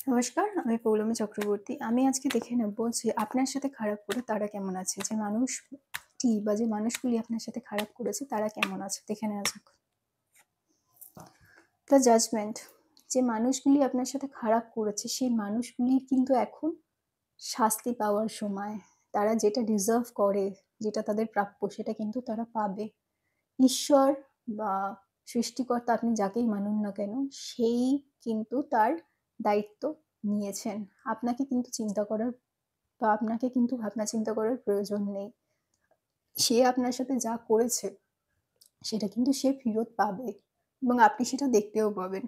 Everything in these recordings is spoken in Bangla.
নমস্কার, আমি পৌলমী চক্রবর্তী। আমি আজকে দেখে নেব যে আপনার সাথে খারাপ করে তারা কেমন আছে। যে মানুষটি বা যে মানুষগুলি আপনার সাথে খারাপ করেছে তারা কেমন আছে দেখে নেওয়া যাক। The judgement. যে মানুষগুলি আপনার সাথে খারাপ করেছে সেই মানুষগুলির কিন্তু এখন শাস্তি পাওয়ার সময়। তারা যেটা ডিজার্ভ করে, যেটা তাদের প্রাপ্য সেটা কিন্তু তারা পাবে। ঈশ্বর বা সৃষ্টিকর্তা আপনি যাকেই মানুন না কেন সেই কিন্তু তার দায়িত্ব নিয়েছেন। আপনাকে কিন্তু চিন্তা করার বা আপনাকে কিন্তু ভাবনা চিন্তা করার প্রয়োজন নেই। সে আপনার সাথে যা করেছে সেটা কিন্তু সে ফেরত পাবে এবং আপনি সেটা দেখতেও পাবেন,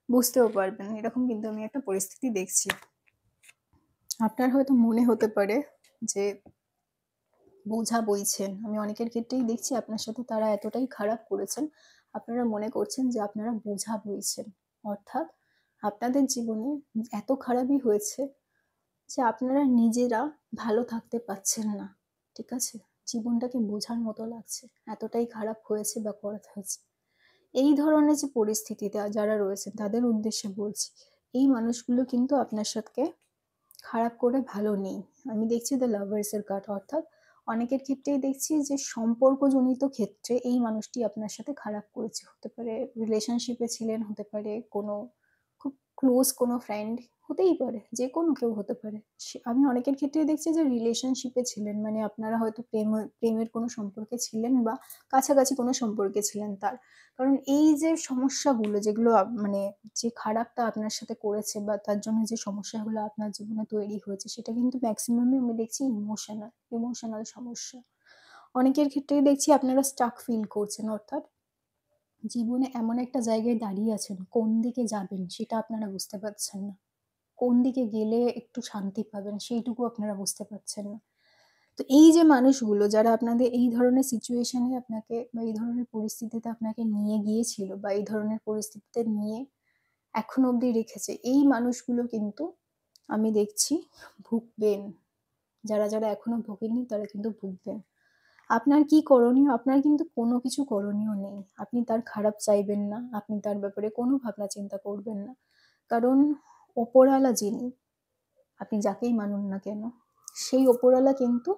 বুঝতেও পারবেন। এরকম কিন্তু আমি একটা পরিস্থিতি দেখছি। আপনার হয়তো মনে হতে পারে যে বোঝা বইছেন। আমি অনেকের ক্ষেত্রেই দেখছি আপনার সাথে তারা এতটাই খারাপ করেছেন, আপনারা মনে করছেন যে আপনারা বোঝা বইছেন। অর্থাৎ আপনাদের জীবনে এত খারাপই হয়েছে যে আপনারা নিজেরা ভালো থাকতে পারছেন না। ঠিক আছে? জীবনটাকে বোঝার মতো লাগছে। এতটাই খারাপ হয়েছে বা করা হয়েছে। এই ধরনের যে পরিস্থিতিতে যারা রয়েছেন তাদের উদ্দেশ্যে বলছি। এই মানুষগুলো কিন্তু আপনার সাথে খারাপ করে ভালো নেই। আমি দেখছি দ্য লাভার্স এর কার্ড, অর্থাৎ অনেকের ক্ষেত্রেই দেখছি যে সম্পর্কজনিত ক্ষেত্রে এই মানুষটি আপনার সাথে খারাপ করেছে। হতে পারে রিলেশনশিপে ছিলেন, হতে পারে কোনো খুব ক্লোজ কোনো ফ্রেন্ড, হতেই পারে, যেকোনো কেউ হতে পারে। আমি অনেকের ক্ষেত্রেই দেখছি যে রিলেশনশিপে ছিলেন, মানে আপনারা হয়তো প্রেমের কোনো সম্পর্কে ছিলেন বা কাছাকাছি কোনো সম্পর্কে ছিলেন তার। কারণ এই যে সমস্যাগুলো যেগুলো মানে যে খারাপটা আপনার সাথে করেছে বা তার জন্য যে সমস্যাগুলো আপনার জীবনে তৈরি হয়েছে সেটা কিন্তু ম্যাক্সিমামই আমি দেখছি ইমোশনাল সমস্যা। অনেকের ক্ষেত্রেই দেখছি আপনারা স্টাক ফিল করছেন, অর্থাৎ জীবনে এমন একটা জায়গায় দাঁড়িয়ে আছেন, কোন দিকে যাবেন সেটা আপনারা বুঝতে পারছেন না। কোন দিকে গেলে একটু শান্তি পাবেন সেইটুকু আপনারা বুঝতে পারছেন না। তো এই যে মানুষগুলো যারা আপনাদের এই ধরনের সিচুয়েশনে আপনাকে বা এই ধরনের পরিস্থিতিতে আপনাকে নিয়ে গিয়েছিল বা এই ধরনের পরিস্থিতিতে নিয়ে এখনো অবধি রেখেছে, এই মানুষগুলো কিন্তু আমি দেখছি ভুগবেন। যারা এখনো ভোগেননি তারা কিন্তু ভুগবেন। আপনার কি করণীয়? আপনার কিন্তু কোনো কিছু করণীয় নেই। আপনি তার খারাপ চাইবেন না। আপনি তার ব্যাপারে কোনো ভাবনা চিন্তা করবেন না। কারণ ওপরওয়ালা যিনি, আপনি যাকেই মানুন না কেন, সেই ওপরওয়ালা কিন্তু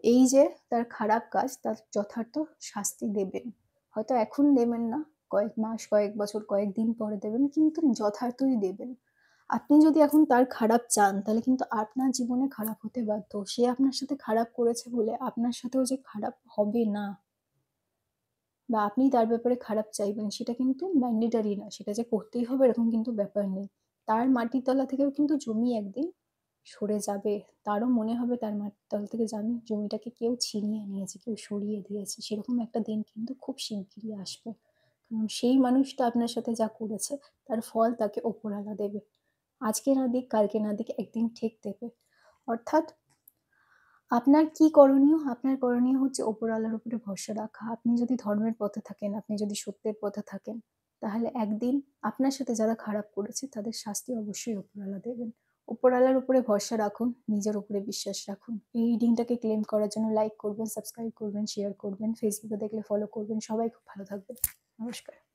এই যে তার খারাপ কাজ তার যথার্থ শাস্তি দেবেন। হয়তো এখন দেবেন না, কয়েক মাস, কয়েক বছর, কয়েকদিন পরে দেবেন, কিন্তু যথার্থই দেবেন। আপনি যদি এখন তার খারাপ চান তাহলে কিন্তু আপনার জীবনে খারাপ হতে বাধ্য। সে আপনার সাথে খারাপ করেছে বলে আপনার সাথেও যে খারাপ হবে না বা আপনি তার ব্যাপারে খারাপ চাইবেন সেটা কিন্তু ম্যান্ডেটরি না। সেটা যে করতেই হবে এরকম কিন্তু ব্যাপার নেই। তার মাটির তলা থেকেও কিন্তু জমি একদিন সরে যাবে। তারও মনে হবে তার মাটির তল থেকে জমিটাকে কেউ ছিনিয়ে নিয়েছে, কেউ সরিয়ে দিয়েছে। সেরকম একটা দিন কিন্তু খুব শিগগিরই আসবে। কারণ সেই মানুষটা আপনার সাথে যা করেছে তার ফল তাকে ওপরওয়ালা দেবে। আজকে না দিক, কালকে না দিক, একদিন ঠিক দেবে। অর্থাৎ আপনার কি করণীয়? আপনার করণীয় হচ্ছে ওপরওয়ালার উপরে ভরসা রাখা। আপনি যদি ধর্মের পথে থাকেন, আপনি যদি সত্যের পথে থাকেন, তাহলে একদিন আপনার সাথে যারা খারাপ করেছে তাদের শাস্তি অবশ্যই ওপরওয়ালা দেবেন। ওপরওয়ালার উপরে ভরসা রাখুন, নিজের উপরে বিশ্বাস রাখুন। এই রিডিংটাকে ক্লেম করার জন্য লাইক করবেন, সাবস্ক্রাইব করবেন, শেয়ার করবেন। ফেসবুকে দেখলে ফলো করবেন। সবাই খুব ভালো থাকবেন। নমস্কার।